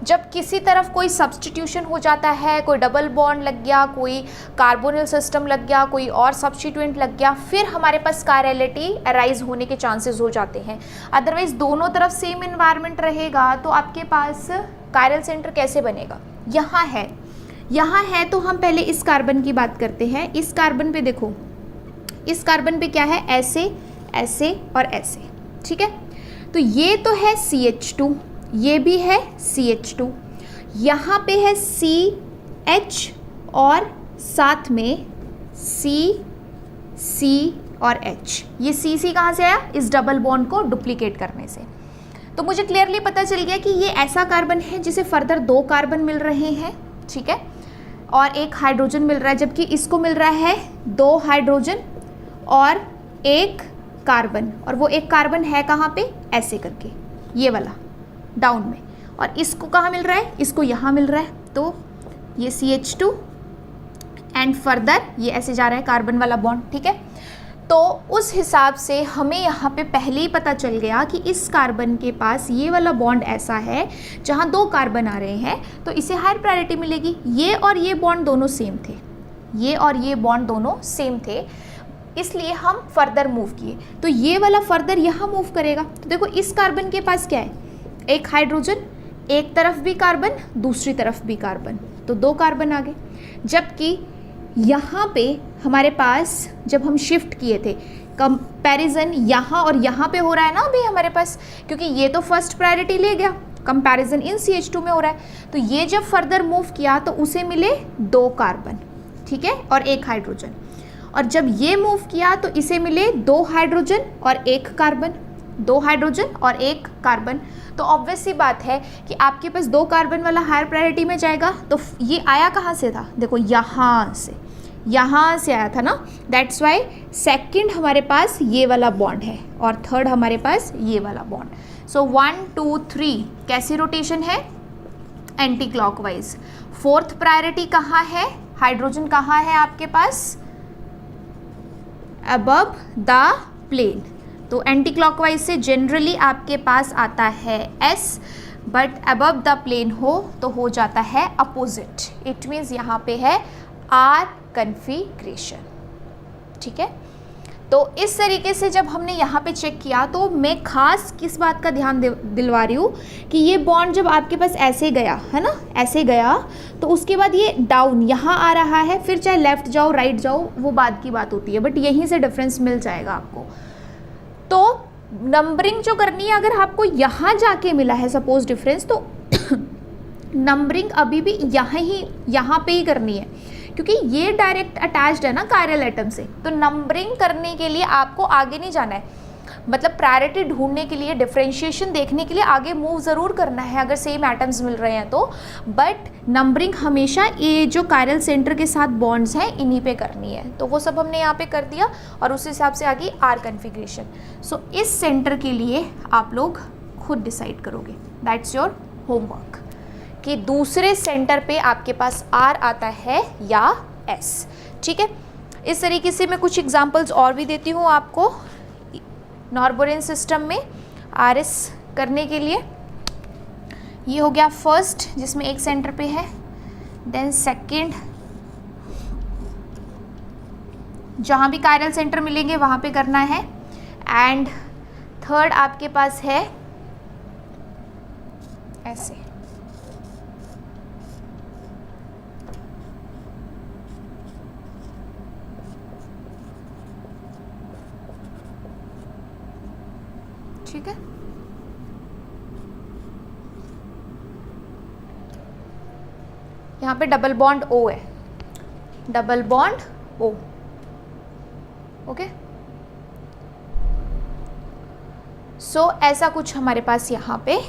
जब किसी तरफ कोई सब्स्टिट्यूशन हो जाता है, कोई डबल बॉन्ड लग गया, कोई कार्बोनिल सिस्टम लग गया, कोई और सब्स्टिट्यूएंट लग गया, फिर हमारे पास कायरलिटी अराइज होने के चांसेस हो जाते हैं। अदरवाइज दोनों तरफ सेम इन्वायरमेंट रहेगा तो आपके पास कायरल सेंटर कैसे बनेगा। यहाँ है तो हम पहले इस कार्बन की बात करते हैं। इस कार्बन पे देखो, इस कार्बन पे क्या है, ऐसे ऐसे और ऐसे, ठीक है। तो ये तो है CH2, ये भी है CH2, यहाँ पे है CH और साथ में C और H। ये C कहाँ से आया, इस डबल बॉन्ड को डुप्लीकेट करने से। तो मुझे क्लियरली पता चल गया कि ये ऐसा कार्बन है जिसे फर्दर 2 कार्बन मिल रहे हैं, ठीक है, और 1 हाइड्रोजन मिल रहा है, जबकि इसको मिल रहा है 2 हाइड्रोजन और 1 कार्बन। और वो 1 कार्बन है कहाँ पे, ऐसे करके, ये वाला डाउन में। और इसको कहाँ मिल रहा है, इसको यहाँ मिल रहा है। तो ये CH2 एंड फर्दर ये ऐसे जा रहा है कार्बन वाला बॉन्ड, ठीक है। तो उस हिसाब से हमें यहाँ पे पहले ही पता चल गया कि इस कार्बन के पास ये वाला बॉन्ड ऐसा है जहाँ 2 कार्बन आ रहे हैं, तो इसे हायर प्रायोरिटी मिलेगी। ये और ये बॉन्ड दोनों सेम थे, ये और ये बॉन्ड दोनों सेम थे, इसलिए हम फर्दर मूव किए। तो ये वाला फर्दर यहाँ मूव करेगा। तो देखो इस कार्बन के पास क्या है, 1 हाइड्रोजन, एक तरफ भी कार्बन, दूसरी तरफ भी कार्बन, तो 2 कार्बन आ गए। जबकि यहाँ पे हमारे पास जब हम शिफ्ट किए थे, कंपैरिजन यहाँ और यहाँ पे हो रहा है ना अभी हमारे पास, क्योंकि ये तो फर्स्ट प्रायोरिटी ले गया, कंपैरिजन इन CH2 में हो रहा है। तो ये जब फर्दर मूव किया तो उसे मिले 2 कार्बन, ठीक है, और 1 हाइड्रोजन। और जब ये मूव किया तो इसे मिले 2 हाइड्रोजन और 1 कार्बन, 2 हाइड्रोजन और 1 कार्बन। तो ऑब्वियस सी बात है कि आपके पास 2 कार्बन वाला हायर प्रायोरिटी में जाएगा। तो ये आया कहाँ से था, देखो यहाँ से आया था ना। दैट्स वाई सेकंड हमारे पास ये वाला बॉन्ड है और थर्ड हमारे पास ये वाला बॉन्ड। सो 1 2 3 कैसी रोटेशन है, एंटी क्लॉकवाइज। 4th प्रायोरिटी कहाँ है, हाइड्रोजन कहाँ है आपके पास, अबव द प्लेन। तो एंटी क्लॉकवाइज से जनरली आपके पास आता है S, but above the plane हो तो हो जाता है अपोजिट। इट मीन्स यहाँ पे है R कन्फिग्रेशन, ठीक है। तो इस तरीके से जब हमने यहाँ पे चेक किया तो मैं खास किस बात का ध्यान दिलवा रही हूँ कि ये बॉन्ड जब आपके पास ऐसे गया है ना, ऐसे गया, तो उसके बाद ये डाउन यहाँ आ रहा है, फिर चाहे लेफ्ट जाओ राइट जाओ वो बाद की बात होती है, बट यहीं से डिफरेंस मिल जाएगा आपको। तो नंबरिंग जो करनी है, अगर आपको यहाँ जाके मिला है सपोज डिफरेंस, तो नंबरिंग अभी भी यहाँ पे ही करनी है, क्योंकि ये डायरेक्ट अटैच्ड है ना कायरल एटम से। तो नंबरिंग करने के लिए आपको आगे नहीं जाना है, मतलब प्रायोरिटी ढूंढने के लिए, डिफरेंशिएशन देखने के लिए आगे मूव ज़रूर करना है अगर सेम एटम्स मिल रहे हैं तो, बट नंबरिंग हमेशा ये जो कायरल सेंटर के साथ बॉन्ड्स हैं इन्हीं पे करनी है। तो वो सब हमने यहाँ पे कर दिया और उस हिसाब से आगे आर कन्फिग्रेशन। सो इस सेंटर के लिए आप लोग खुद डिसाइड करोगे, दैट्स योर होमवर्क, कि दूसरे सेंटर पे आपके पास R आता है या S, ठीक है। इस तरीके से मैं कुछ एग्जांपल्स और भी देती हूँ आपको नॉर्बोरियन सिस्टम में RS करने के लिए। ये हो गया फर्स्ट जिसमें एक सेंटर पे है, देन सेकंड जहाँ भी कायरल सेंटर मिलेंगे वहाँ पे करना है, एंड थर्ड आपके पास है ऐसे। ठीक है, यहाँ पे डबल बॉन्ड O है, डबल बॉन्ड O, ओके। सो ऐसा कुछ हमारे पास यहाँ पे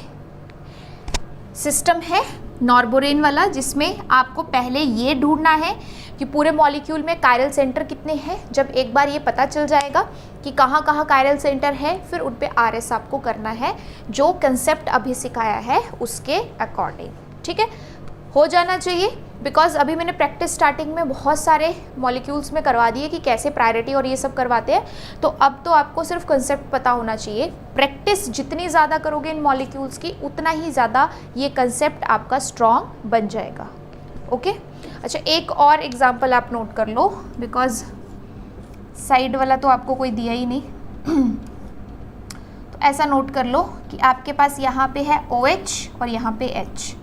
सिस्टम है नॉर्बोरेन वाला, जिसमें आपको पहले ये ढूंढना है कि पूरे मॉलिक्यूल में कायरल सेंटर कितने हैं। जब एक बार ये पता चल जाएगा कि कहाँ कहाँ कायरल सेंटर है, फिर उन पे RS आपको करना है, जो कंसेप्ट अभी सिखाया है उसके अकॉर्डिंग, ठीक है। हो जाना चाहिए, बिकॉज अभी मैंने प्रैक्टिस स्टार्टिंग में बहुत सारे मॉलिक्यूल्स में करवा दिए कि कैसे प्रायोरिटी और ये सब करवाते हैं, तो अब तो आपको सिर्फ कंसेप्ट पता होना चाहिए। प्रैक्टिस जितनी ज़्यादा करोगे इन मॉलिक्यूल्स की, उतना ही ज़्यादा ये कंसेप्ट आपका स्ट्रॉन्ग बन जाएगा। ओके अच्छा, एक और एग्जाम्पल आप नोट कर लो, बिकॉज साइड वाला तो आपको कोई दिया ही नहीं। तो ऐसा नोट कर लो कि आपके पास यहाँ पे है OH और यहाँ पे H,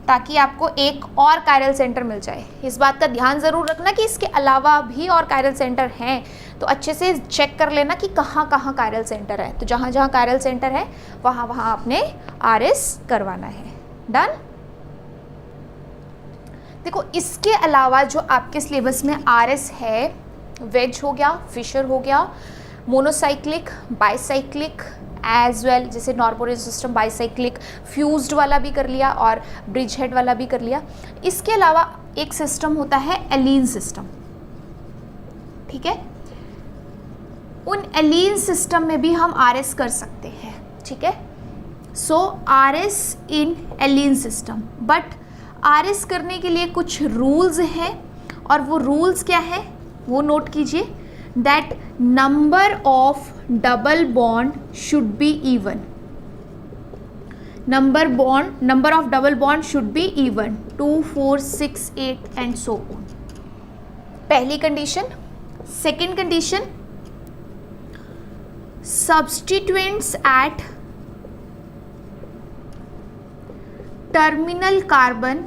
ताकि आपको एक और कायरल सेंटर मिल जाए। इस बात का ध्यान ज़रूर रखना कि इसके अलावा भी और कायरल सेंटर हैं, तो अच्छे से चेक कर लेना कि कहाँ कहाँ कायरल सेंटर है। तो जहाँ जहाँ कायरल सेंटर है वहाँ वहाँ आपने RS करवाना है। डन। देखो इसके अलावा जो आपके सिलेबस में RS है, वेज हो गया, फिशर हो गया, मोनोसाइक्लिक, बाईसाइक्लिक एज वेल, जैसे नॉर्मोरेज सिस्टम बाईसाइक्लिक, फ्यूज्ड वाला भी कर लिया और ब्रिज हेड वाला भी कर लिया। इसके अलावा एक सिस्टम होता है एलीन सिस्टम, ठीक है। उन एलीन सिस्टम में भी हम RS कर सकते हैं, ठीक है। So RS in allene system, but RS करने के लिए कुछ रूल्स हैं, और वो रूल्स क्या है वो नोट कीजिए। That number of double bond should be even, number of double bond should be even, 2, 4, 6, 8 and so on. पहली कंडीशन। Second condition, substituents at terminal carbon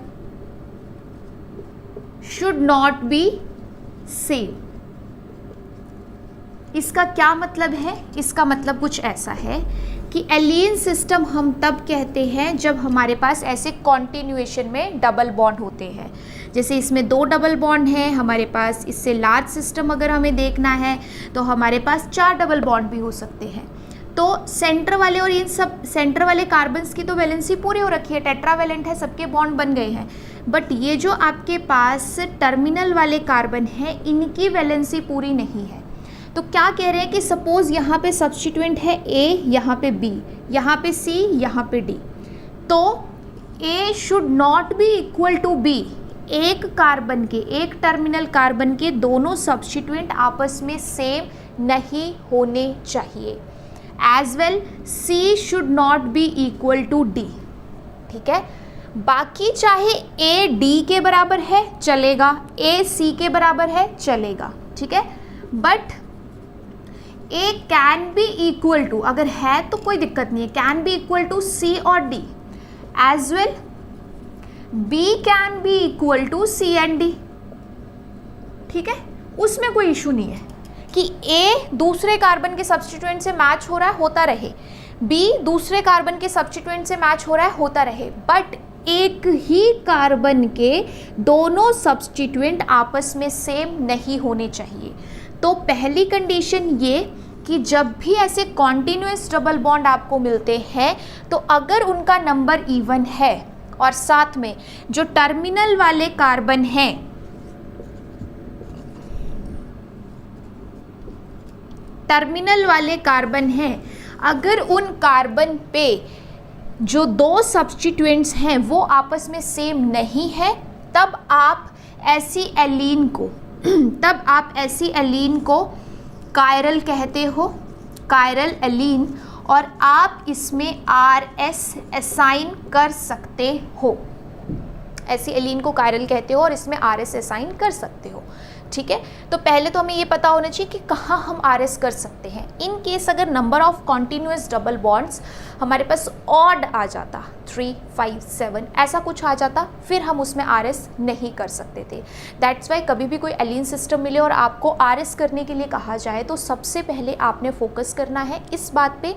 should not be same। इसका क्या मतलब है? इसका मतलब कुछ ऐसा है कि एलीन सिस्टम हम तब कहते हैं जब हमारे पास ऐसे कॉन्टिन्यूएशन में डबल बॉन्ड होते हैं। जैसे इसमें 2 डबल बॉन्ड हैं हमारे पास, इससे लार्ज सिस्टम अगर हमें देखना है तो हमारे पास 4 डबल बॉन्ड भी हो सकते हैं। तो सेंटर वाले और इन सब सेंटर वाले कार्बन्स की तो वैलेंसी पूरी हो रखी है, टेट्रावैलेंट है, सबके बॉन्ड बन गए हैं। बट ये जो आपके पास टर्मिनल वाले कार्बन हैं, इनकी वैलेंसी पूरी नहीं है। तो क्या कह रहे हैं कि सपोज यहाँ पे सब्स्टिट्यूएंट है A, यहाँ पे B, यहाँ पे C, यहाँ पे D, तो A should not be equal to B। एक कार्बन के, एक टर्मिनल कार्बन के दोनों सब्स्टिट्यूएंट आपस में सेम नहीं होने चाहिए। As well C should not be equal to D, ठीक है। बाकी चाहे A D के बराबर है चलेगा, A C के बराबर है चलेगा, ठीक है। But A can be equal to, अगर है तो कोई दिक्कत नहीं है, can be equal to C और D। As well B can be equal to C and D, ठीक है। उसमें कोई इशू नहीं है कि A दूसरे कार्बन के सब्स्टिट्यूएंट से मैच हो रहा है, होता रहे, B दूसरे कार्बन के सब्स्टिट्यूएंट से मैच हो रहा है, होता रहे, बट एक ही कार्बन के दोनों सब्स्टिट्यूएंट आपस में सेम नहीं होने चाहिए। तो पहली कंडीशन ये कि जब भी ऐसे कॉन्टिन्यूअस डबल बॉन्ड आपको मिलते हैं तो अगर उनका नंबर इवन है और साथ में जो टर्मिनल वाले कार्बन हैं, टर्मिनल वाले कार्बन हैं, अगर उन कार्बन पे जो 2 सब्स्टिट्यूएंट्स हैं वो आपस में सेम नहीं है, तब आप ऐसी एलीन को कायरल कहते हो, कायरल एलीन, और आप इसमें RS असाइन कर सकते हो। ऐसी एलीन को कायरल कहते हो और इसमें RS असाइन कर सकते हो, ठीक है। तो पहले तो हमें ये पता होना चाहिए कि कहाँ हम RS कर सकते हैं। इन केस अगर number of continuous double bonds हमारे पास ऑड आ जाता, 3, 5, 7 ऐसा कुछ आ जाता, फिर हम उसमें RS नहीं कर सकते थे। दैट्स वाई कभी भी कोई एलीन सिस्टम मिले और आपको RS करने के लिए कहा जाए तो सबसे पहले आपने फोकस करना है इस बात पे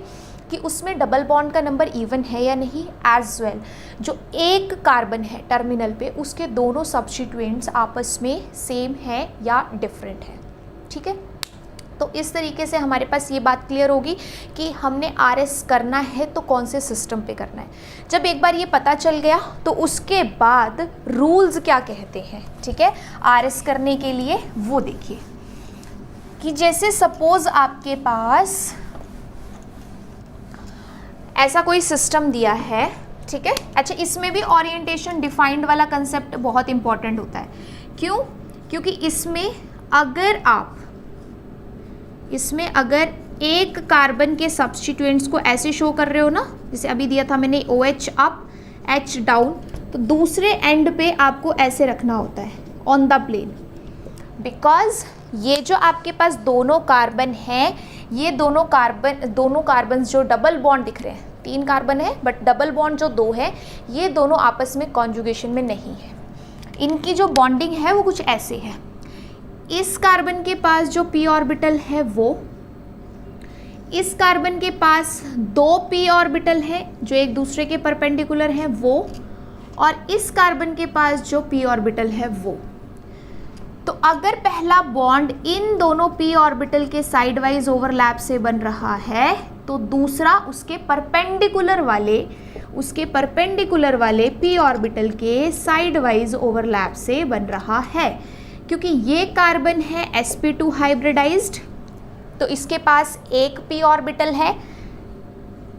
कि उसमें डबल बॉन्ड का नंबर इवन है या नहीं। एज वेल जो एक कार्बन है टर्मिनल पे, उसके दोनों सब्स्टिट्यूएंट्स आपस में सेम है या डिफरेंट है, ठीक है। तो इस तरीके से हमारे पास ये बात क्लियर होगी कि हमने RS करना है तो कौन से सिस्टम पे करना है। जब एक बार ये पता चल गया तो उसके बाद रूल्स क्या कहते हैं, ठीक है, RS करने के लिए, वो देखिए कि जैसे सपोज आपके पास ऐसा कोई सिस्टम दिया है ठीक है। अच्छा, इसमें भी ओरिएंटेशन डिफाइंड वाला कंसेप्ट बहुत इंपॉर्टेंट होता है। क्यों? क्योंकि इसमें अगर एक कार्बन के सब्स्टिट्यूएंट्स को ऐसे शो कर रहे हो ना, जैसे अभी दिया था मैंने OH अप H डाउन, तो दूसरे एंड पे आपको ऐसे रखना होता है ऑन द प्लेन, बिकॉज ये जो आपके पास दोनों कार्बन हैं, ये दोनों कार्बन जो डबल बॉन्ड दिख रहे हैं, 3 कार्बन है बट डबल बॉन्ड जो 2 है, ये दोनों आपस में कॉन्जुगेशन में नहीं है। इनकी जो बॉन्डिंग है वो कुछ ऐसे है। इस कार्बन के पास जो p ऑर्बिटल है वो, इस कार्बन के पास 2 p ऑर्बिटल है जो एक दूसरे के परपेंडिकुलर हैं वो, और इस कार्बन के पास जो p ऑर्बिटल है वो। तो अगर पहला बॉन्ड इन दोनों p ऑर्बिटल के साइड वाइज ओवरलैप से बन रहा है, तो दूसरा उसके परपेंडिकुलर वाले p ऑर्बिटल के साइड वाइज ओवरलैप से बन रहा है। क्योंकि ये कार्बन है sp2 हाइब्रिडाइज्ड, तो इसके पास एक p ऑर्बिटल है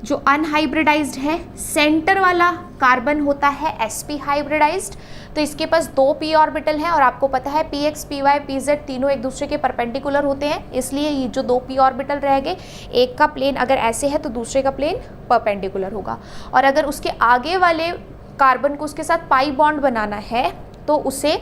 जो अनहाइब्रिडाइज्ड है। सेंटर वाला कार्बन होता है sp हाइब्रिडाइज्ड, तो इसके पास 2 p ऑर्बिटल हैं, और आपको पता है px, py, pz तीनों एक दूसरे के परपेंडिकुलर होते हैं, इसलिए ये जो 2 p ऑर्बिटल रह गए, एक का प्लेन अगर ऐसे है तो दूसरे का प्लेन परपेंडिकुलर होगा। और अगर उसके आगे वाले कार्बन को उसके साथ पाई बॉन्ड बनाना है तो उसे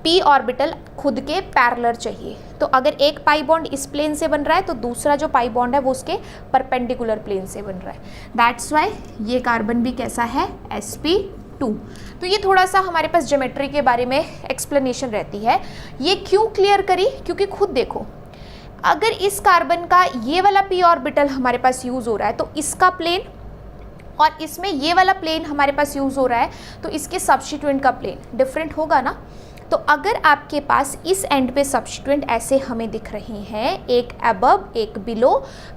p ऑर्बिटल खुद के पैरेलल चाहिए। तो अगर एक पाई बॉन्ड इस प्लेन से बन रहा है तो दूसरा जो पाई बॉन्ड है वो उसके परपेंडिकुलर प्लेन से बन रहा है। दैट्स वाई ये कार्बन भी कैसा है, sp2। तो ये थोड़ा सा हमारे पास ज्योमेट्री के बारे में एक्सप्लेनेशन रहती है। ये क्यों क्लियर करी? क्योंकि खुद देखो, अगर इस कार्बन का ये वाला p ऑर्बिटल हमारे पास यूज़ हो रहा है तो इसका प्लेन, और इसमें ये वाला प्लेन हमारे पास यूज़ हो रहा है तो इसके सब्स्टिट्यूएंट का प्लेन डिफरेंट होगा ना। तो अगर आपके पास इस एंड पे सब्स्टिट्यूएंट ऐसे हमें दिख रहे हैं, एक अबव एक बिलो,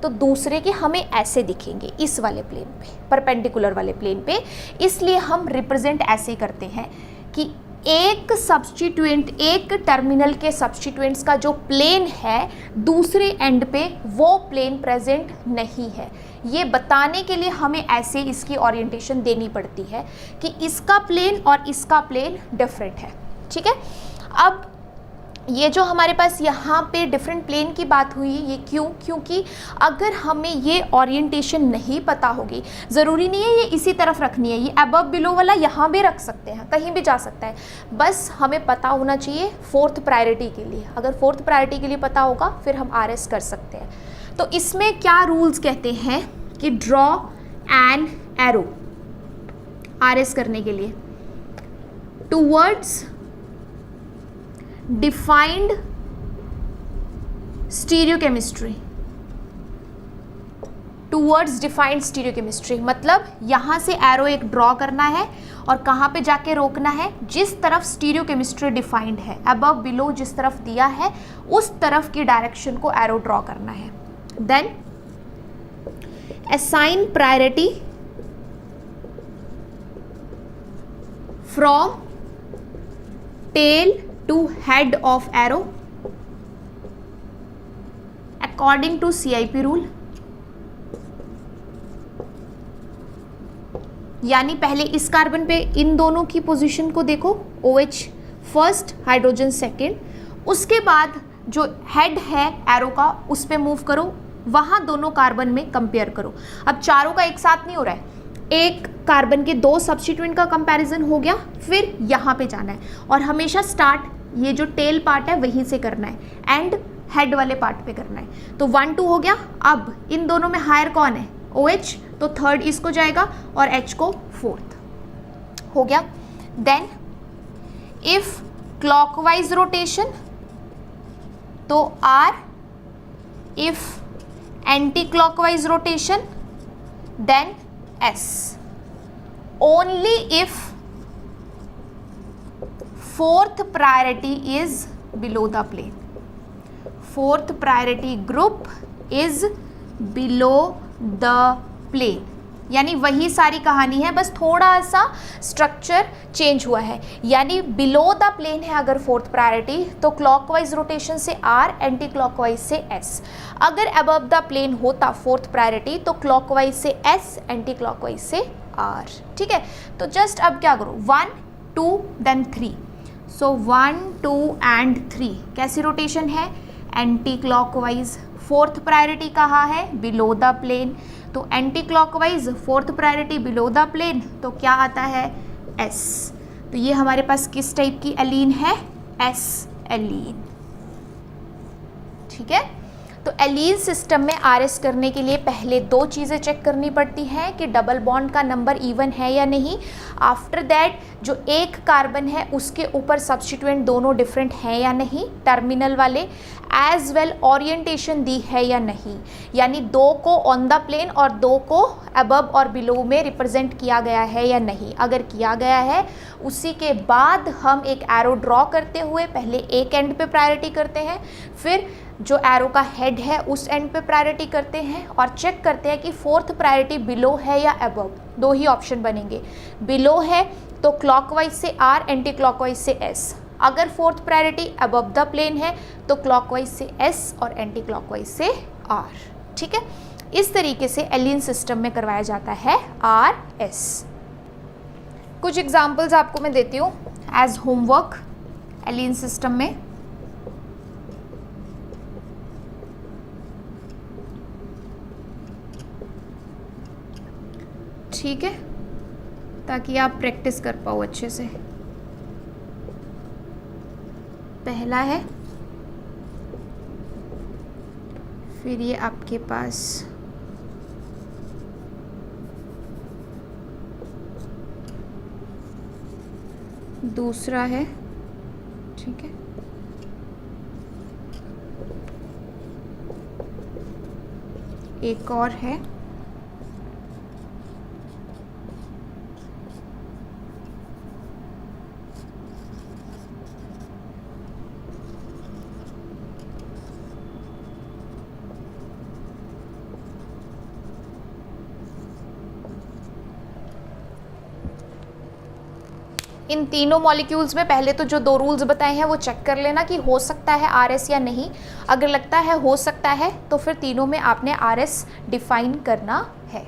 तो दूसरे के हमें ऐसे दिखेंगे इस वाले प्लेन पे, परपेंडिकुलर वाले प्लेन पे। इसलिए हम रिप्रेजेंट ऐसे करते हैं कि एक सब्स्टिट्यूएंट, एक टर्मिनल के सब्स्टिट्यूएंट्स का जो प्लेन है दूसरे एंड पे वो प्लेन प्रेजेंट नहीं है। ये बताने के लिए हमें ऐसे इसकी ओरिएंटेशन देनी पड़ती है कि इसका प्लेन और इसका प्लेन डिफरेंट है। ठीक है। अब ये जो हमारे पास यहाँ पे डिफरेंट प्लेन की बात हुई, ये क्यों? क्योंकि अगर हमें ये ओरिएंटेशन नहीं पता होगी, ज़रूरी नहीं है ये इसी तरफ रखनी है, ये अबव बिलो वाला यहाँ भी रख सकते हैं, कहीं भी जा सकता है, बस हमें पता होना चाहिए 4th प्रायोरिटी के लिए। अगर 4th प्रायोरिटी के लिए पता होगा फिर हम RS कर सकते हैं। तो इसमें क्या रूल्स कहते हैं कि ड्रॉ एन एरो RS करने के लिए towards defined stereochemistry, towards defined stereochemistry मतलब यहाँ से एरो एक ड्रॉ करना है और कहाँ पे जाके रोकना है, जिस तरफ स्टीरियोकेमिस्ट्री डिफाइंड है, अबव बिलो जिस तरफ दिया है उस तरफ की डायरेक्शन को एरो ड्रॉ करना है। Then assign priority from tail to head of arrow according to CIP rule। यानी पहले इस कार्बन पे इन दोनों की पोजीशन को देखो, OH फर्स्ट, हाइड्रोजन सेकेंड, उसके बाद जो हेड है एरो का उस पे मूव करो, वहाँ दोनों कार्बन में कंपेयर करो। अब चारों का एक साथ नहीं हो रहा है, एक कार्बन के 2 सब्स्टिट्यूएंट का कंपैरिजन हो गया, फिर यहाँ पे जाना है और हमेशा स्टार्ट ये जो टेल पार्ट है वहीं से करना है, एंड हेड वाले पार्ट पे करना है। तो 1 2 हो गया। अब इन दोनों में हायर कौन है? OH, तो 3rd इसको जाएगा और H को 4th हो गया। देन इफ क्लॉकवाइज रोटेशन तो R, if anti clockwise rotation then S। Only if 4th priority is below the plane, 4th priority group is below the plane, यानी वही सारी कहानी है, बस थोड़ा सा स्ट्रक्चर चेंज हुआ है। यानी बिलो द प्लेन है अगर 4th प्रायोरिटी तो क्लॉकवाइज रोटेशन से R, एंटी क्लॉकवाइज से S। अगर अबव द प्लेन होता 4th प्रायोरिटी तो क्लॉकवाइज से S, एंटी क्लॉकवाइज से आर। ठीक है, तो जस्ट अब क्या करो, 1 2 देन 3, सो 1 2 एंड 3 कैसी रोटेशन है, एंटी क्लॉकवाइज। फोर्थ प्रायोरिटी कहाँ है, बिलो द प्लेन, तो anti clockwise fourth priority below the plane, तो क्या आता है, एस। तो ये हमारे पास किस टाइप की एलीन है, एस एलीन। ठीक है, तो एलीन सिस्टम में आरएस करने के लिए पहले दो चीज़ें चेक करनी पड़ती हैं कि डबल बॉन्ड का नंबर इवन है या नहीं। आफ्टर दैट जो एक कार्बन है उसके ऊपर सब्स्टिट्यूएंट दोनों डिफरेंट हैं या नहीं, टर्मिनल वाले, एज वेल ओरिएंटेशन दी है या नहीं, यानी दो को ऑन द प्लेन और दो को अबव और बिलो में रिप्रेजेंट किया गया है या नहीं। अगर किया गया है उसी के बाद हम एक एरो ड्रॉ करते हुए पहले एक एंड पे प्रायोरिटी करते हैं, फिर जो एरो का हेड है उस एंड पे प्रायोरिटी करते हैं और चेक करते हैं कि फोर्थ प्रायोरिटी बिलो है या अबव। दो ही ऑप्शन बनेंगे, बिलो है तो क्लॉकवाइज से आर, एंटी क्लॉकवाइज से एस। अगर fourth priority above the plane है तो क्लॉकवाइज से एस और एंटी क्लॉकवाइज से आर। ठीक है, इस तरीके से एलीन सिस्टम में करवाया जाता है आर एस। कुछ एग्जाम्पल्स आपको मैं देती हूँ एज होमवर्क एलीन सिस्टम में। ठीक है, ताकि आप प्रैक्टिस कर पाओ अच्छे से। पहला है, फिर ये आपके पास दूसरा है। ठीक है, एक और है, इन तीनों मॉलिक्यूल्स में पहले तो जो दो रूल्स बताए हैं वो चेक कर लेना कि हो सकता है आरएस या नहीं। अगर लगता है हो सकता है तो फिर तीनों में आपने आरएस डिफाइन करना है।